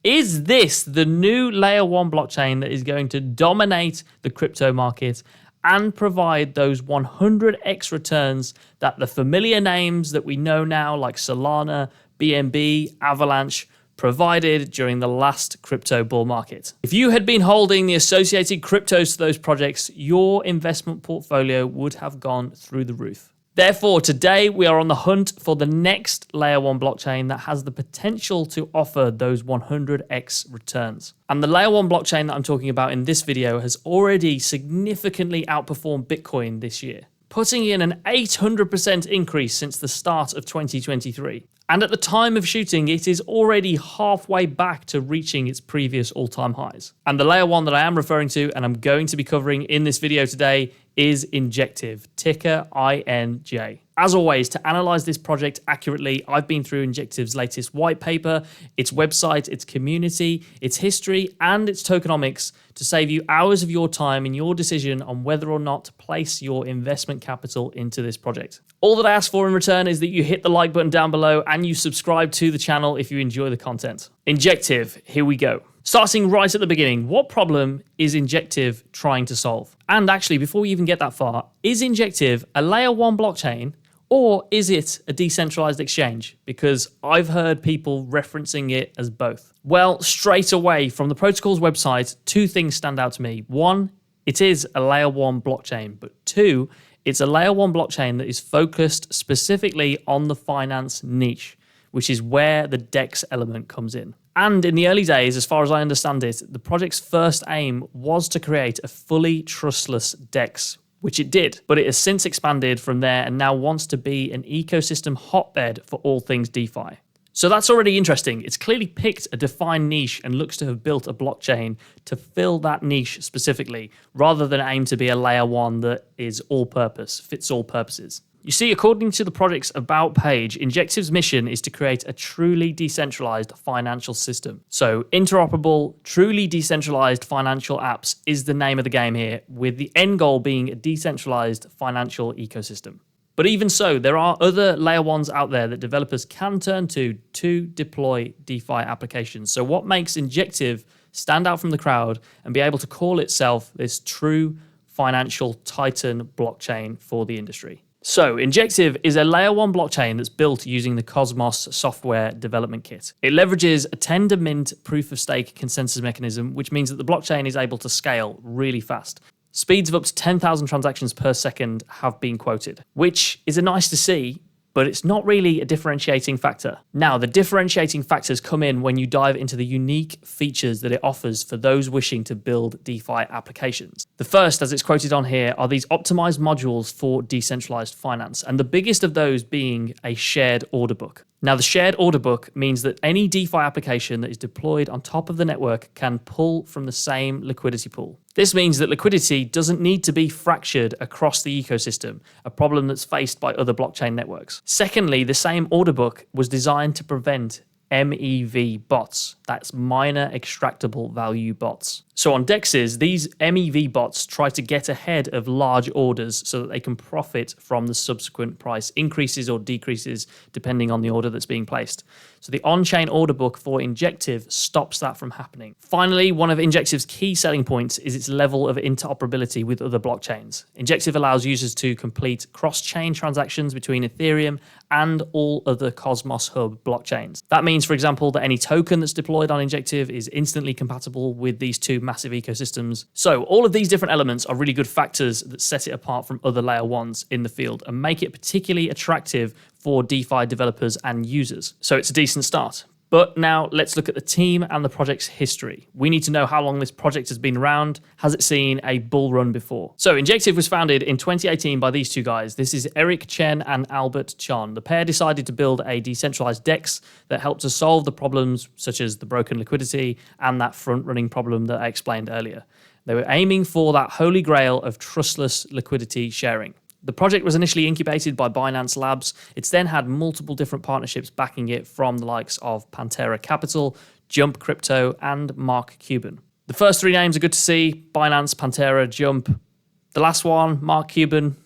Is this the new Layer 1 blockchain that is going to dominate the crypto market and provide those 100x returns that the familiar names that we know now, like Solana, BNB, Avalanche, provided during the last crypto bull market? If you had been holding the associated cryptos to those projects, your investment portfolio would have gone through the roof. Therefore, today we are on the hunt for the next Layer 1 blockchain that has the potential to offer those 100x returns. And the Layer 1 blockchain that I'm talking about in this video has already significantly outperformed Bitcoin this year, putting in an 800% increase since the start of 2023. And at the time of shooting, it is already halfway back to reaching its previous all-time highs. And the Layer 1 that I am referring to and I'm going to be covering in this video today is Injective, ticker INJ. As always, to analyze this project accurately, I've been through Injective's latest white paper, its website, its community, its history, and its tokenomics to save you hours of your time in your decision on whether or not to place your investment capital into this project. All that I ask for in return is that you hit the like button down below and you subscribe to the channel if you enjoy the content. Injective, here we go. Starting right at the beginning, what problem is Injective trying to solve? And actually, before we even get that far, is Injective a Layer 1 blockchain or is it a decentralized exchange? Because I've heard people referencing it as both. Well, straight away from the protocol's website, two things stand out to me. One, it is a Layer 1 blockchain, but two, it's a Layer 1 blockchain that is focused specifically on the finance niche, which is where the DEX element comes in. And in the early days, as far as I understand it, the project's first aim was to create a fully trustless DEX, which it did, but it has since expanded from there and now wants to be an ecosystem hotbed for all things DeFi. So that's already interesting. It's clearly picked a defined niche and looks to have built a blockchain to fill that niche specifically, rather than aim to be a Layer 1 that is all-purpose, fits all purposes. You see, according to the project's About page, Injective's mission is to create a truly decentralized financial system. So interoperable, truly decentralized financial apps is the name of the game here, with the end goal being a decentralized financial ecosystem. But even so, there are other Layer 1s out there that developers can turn to deploy DeFi applications. So what makes Injective stand out from the crowd and be able to call itself this true financial titan blockchain for the industry? So, Injective is a Layer 1 blockchain that's built using the Cosmos software development kit. It leverages a tender-mint proof-of-stake consensus mechanism, which means that the blockchain is able to scale really fast. Speeds of up to 10,000 transactions per second have been quoted, which is nice to see, but it's not really a differentiating factor. Now, the differentiating factors come in when you dive into the unique features that it offers for those wishing to build DeFi applications. The first, as it's quoted on here, are these optimized modules for decentralized finance, and the biggest of those being a shared order book. Now, the shared order book means that any DeFi application that is deployed on top of the network can pull from the same liquidity pool. This means that liquidity doesn't need to be fractured across the ecosystem, a problem that's faced by other blockchain networks. Secondly, the same order book was designed to prevent MEV bots. That's minor extractable value bots. So on DEXs, these MEV bots try to get ahead of large orders so that they can profit from the subsequent price increases or decreases depending on the order that's being placed. So the on-chain order book for Injective stops that from happening. Finally, one of Injective's key selling points is its level of interoperability with other blockchains. Injective allows users to complete cross-chain transactions between Ethereum and all other Cosmos Hub blockchains. That means, for example, that any token that's deployed on Injective is instantly compatible with these two massive ecosystems. So all of these different elements are really good factors that set it apart from other Layer 1s in the field and make it particularly attractive for DeFi developers and users. So it's a decent start. But now let's look at the team and the project's history. We need to know how long this project has been around. Has it seen a bull run before? So Injective was founded in 2018 by these two guys. This is Eric Chen and Albert Chon. The pair decided to build a decentralized DEX that helped to solve the problems such as the broken liquidity and that front-running problem that I explained earlier. They were aiming for that holy grail of trustless liquidity sharing. The project was initially incubated by Binance Labs. It's then had multiple different partnerships backing it from the likes of Pantera Capital, Jump Crypto, and Mark Cuban. The first three names are good to see: Binance, Pantera, Jump. The last one, Mark Cuban,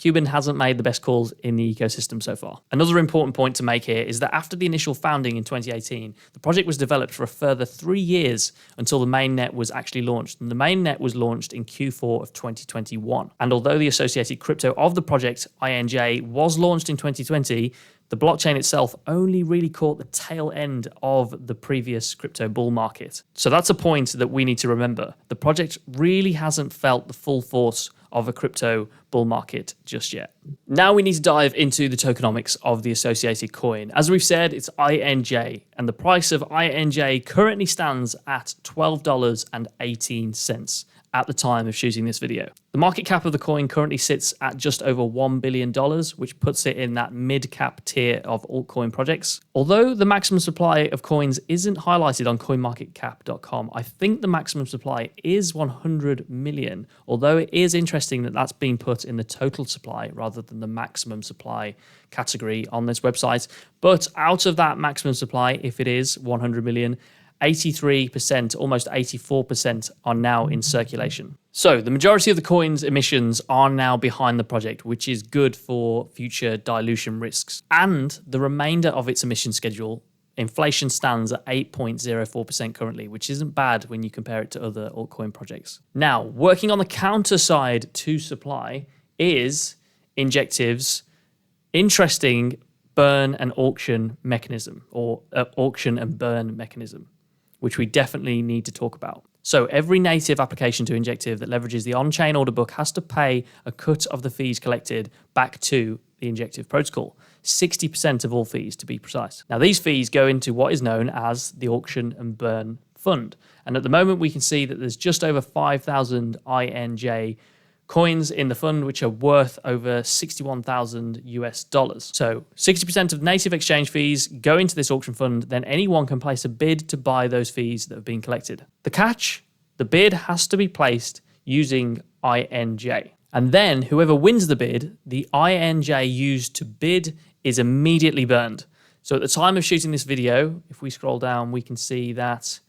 Cuban hasn't made the best calls in the ecosystem so far. Another important point to make here is that after the initial founding in 2018, the project was developed for a further 3 years until the mainnet was actually launched. And the mainnet was launched in Q4 of 2021. And although the associated crypto of the project, INJ, was launched in 2020, the blockchain itself only really caught the tail end of the previous crypto bull market. So that's a point that we need to remember. The project really hasn't felt the full force of a crypto bull market just yet. Now we need to dive into the tokenomics of the associated coin. As we've said, it's INJ, and the price of INJ currently stands at $12.18 at the time of shooting this video. The market cap of the coin currently sits at just over $1 billion, which puts it in that mid-cap tier of altcoin projects. Although the maximum supply of coins isn't highlighted on coinmarketcap.com, I think the maximum supply is 100 million, although it is interesting that that's being put in the total supply rather than the maximum supply category on this website. But out of that maximum supply, if it is 100 million, 83%, almost 84% are now in circulation. So the majority of the coin's emissions are now behind the project, which is good for future dilution risks. And the remainder of its emission schedule, inflation stands at 8.04% currently, which isn't bad when you compare it to other altcoin projects. Now, working on the counter side to supply is Injective's interesting burn and auction mechanism, or auction and burn mechanism, which we definitely need to talk about. So every native application to Injective that leverages the on-chain order book has to pay a cut of the fees collected back to the Injective protocol, 60% of all fees to be precise. Now these fees go into what is known as the auction and burn fund. And at the moment we can see that there's just over 5,000 INJ coins in the fund, which are worth over $61,000 US. So 60% of native exchange fees go into this auction fund, then anyone can place a bid to buy those fees that have been collected. The catch, the bid has to be placed using INJ. And then whoever wins the bid, the INJ used to bid is immediately burned. So at the time of shooting this video, if we scroll down, we can see that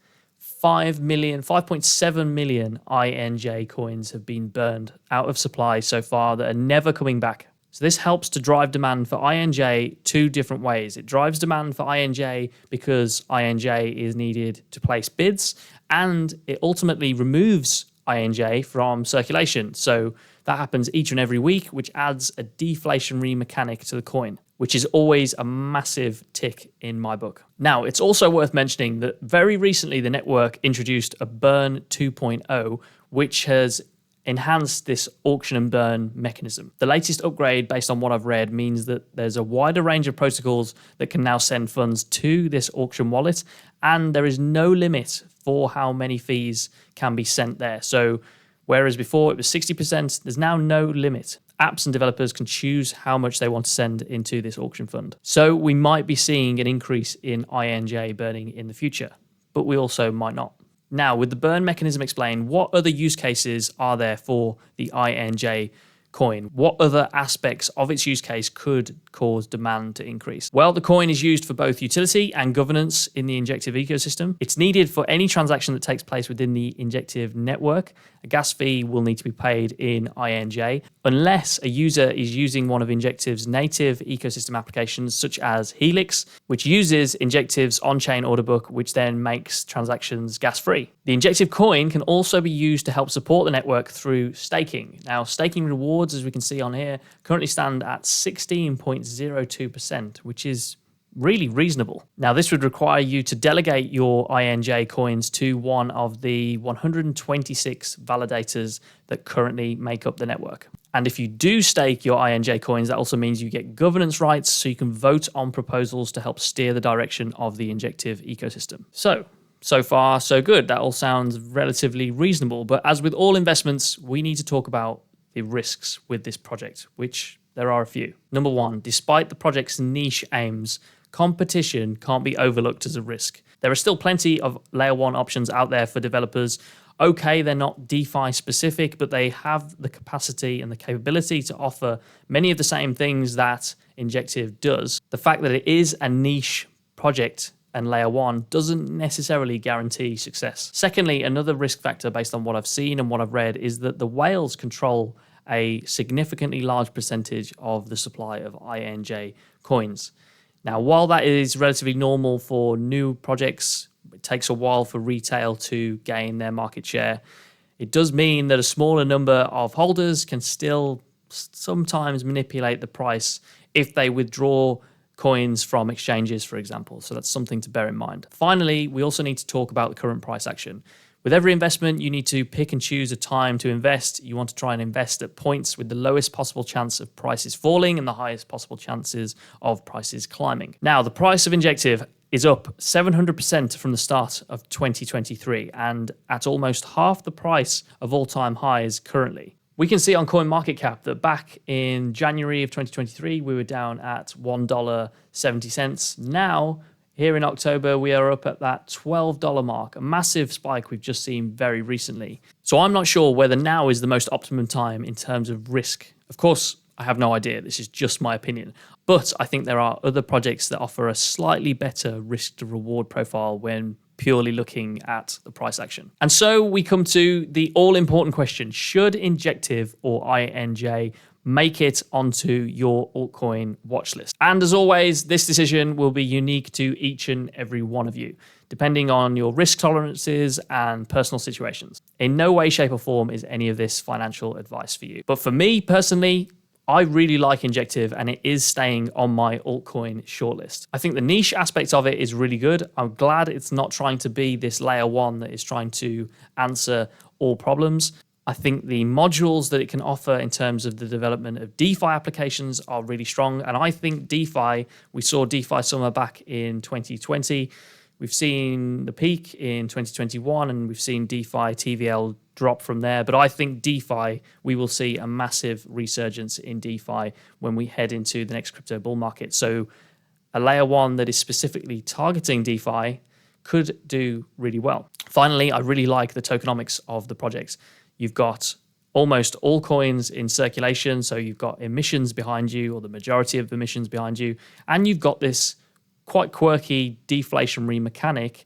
5.7 million INJ coins have been burned out of supply so far that are never coming back. So this helps to drive demand for INJ two different ways. It drives demand for INJ because INJ is needed to place bids, and it ultimately removes INJ from circulation. So that happens each and every week, which adds a deflationary mechanic to the coin, which is always a massive tick in my book. Now, it's also worth mentioning that very recently the network introduced a burn 2.0, which has enhanced this auction and burn mechanism. The latest upgrade, based on what I've read, means that there's a wider range of protocols that can now send funds to this auction wallet, and there is no limit for how many fees can be sent there. So whereas before it was 60%, there's now no limit. Apps and developers can choose how much they want to send into this auction fund. So we might be seeing an increase in INJ burning in the future, but we also might not. Now, with the burn mechanism explained, what other use cases are there for the INJ coin? What other aspects of its use case could cause demand to increase? Well, the coin is used for both utility and governance in the Injective ecosystem. It's needed for any transaction that takes place within the Injective network. A gas fee will need to be paid in INJ unless a user is using one of Injective's native ecosystem applications, such as Helix, which uses Injective's on-chain order book, which then makes transactions gas-free. The Injective coin can also be used to help support the network through staking. Now, staking rewards, as we can see on here, currently stand at 16.02%, which is really reasonable. Now, this would require you to delegate your INJ coins to one of the 126 validators that currently make up the network. And if you do stake your INJ coins, that also means you get governance rights, so you can vote on proposals to help steer the direction of the Injective ecosystem. So far, so good. That all sounds relatively reasonable. But as with all investments, we need to talk about the risks with this project, which there are a few. Number one, despite the project's niche aims, competition can't be overlooked as a risk. There are still plenty of layer 1 options out there for developers. Okay, they're not DeFi specific, but they have the capacity and the capability to offer many of the same things that Injective does. The fact that it is a niche project and layer 1 doesn't necessarily guarantee success. Secondly, another risk factor based on what I've seen and what I've read is that the whales control a significantly large percentage of the supply of INJ coins. Now, while that is relatively normal for new projects, it takes a while for retail to gain their market share. It does mean that a smaller number of holders can still sometimes manipulate the price if they withdraw coins from exchanges, for example. So that's something to bear in mind. Finally, we also need to talk about the current price action. With every investment, you need to pick and choose a time to invest. You want to try and invest at points with the lowest possible chance of prices falling and the highest possible chances of prices climbing. Now, the price of Injective is up 700% from the start of 2023 and at almost half the price of all-time highs currently. We can see on CoinMarketCap that back in January of 2023, we were down at $1.70. Now, here in October, we are up at that $12 mark, a massive spike we've just seen very recently. So I'm not sure whether now is the most optimum time in terms of risk. Of course, I have no idea. This is just my opinion. But I think there are other projects that offer a slightly better risk to reward profile when purely looking at the price action. And so we come to the all-important question: should Injective or INJ make it onto your altcoin watch list? And as always, this decision will be unique to each and every one of you, depending on your risk tolerances and personal situations. In no way, shape, or form is any of this financial advice for you. But for me personally, I really like Injective and it is staying on my altcoin shortlist. I think the niche aspect of it is really good. I'm glad it's not trying to be this layer one that is trying to answer all problems. I think the modules that it can offer in terms of the development of DeFi applications are really strong. And I think DeFi, we saw DeFi summer back in 2020. We've seen the peak in 2021 and we've seen DeFi TVL drop from there. But I think DeFi, we will see a massive resurgence in DeFi when we head into the next crypto bull market. So a layer one that is specifically targeting DeFi could do really well. Finally, I really like the tokenomics of the projects. You've got almost all coins in circulation. So you've got emissions behind you, or the majority of emissions behind you. And you've got this quite quirky deflationary mechanic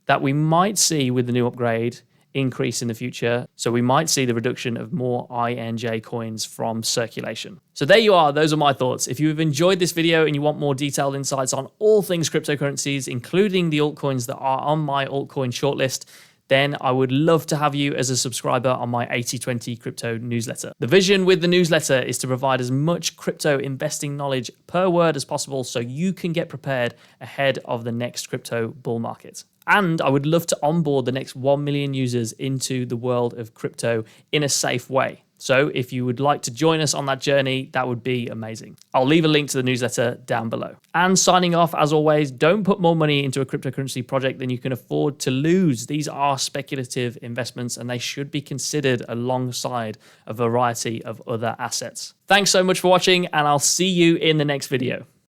that we might see with the new upgrade increase in the future. So we might see the reduction of more INJ coins from circulation. So there you are. Those are my thoughts. If you've enjoyed this video and you want more detailed insights on all things cryptocurrencies, including the altcoins that are on my altcoin shortlist, then I would love to have you as a subscriber on my 80/20 crypto newsletter. The vision with the newsletter is to provide as much crypto investing knowledge per word as possible so you can get prepared ahead of the next crypto bull market. And I would love to onboard the next 1 million users into the world of crypto in a safe way. So if you would like to join us on that journey, that would be amazing. I'll leave a link to the newsletter down below. And signing off, as always, don't put more money into a cryptocurrency project than you can afford to lose. These are speculative investments and they should be considered alongside a variety of other assets. Thanks so much for watching and I'll see you in the next video.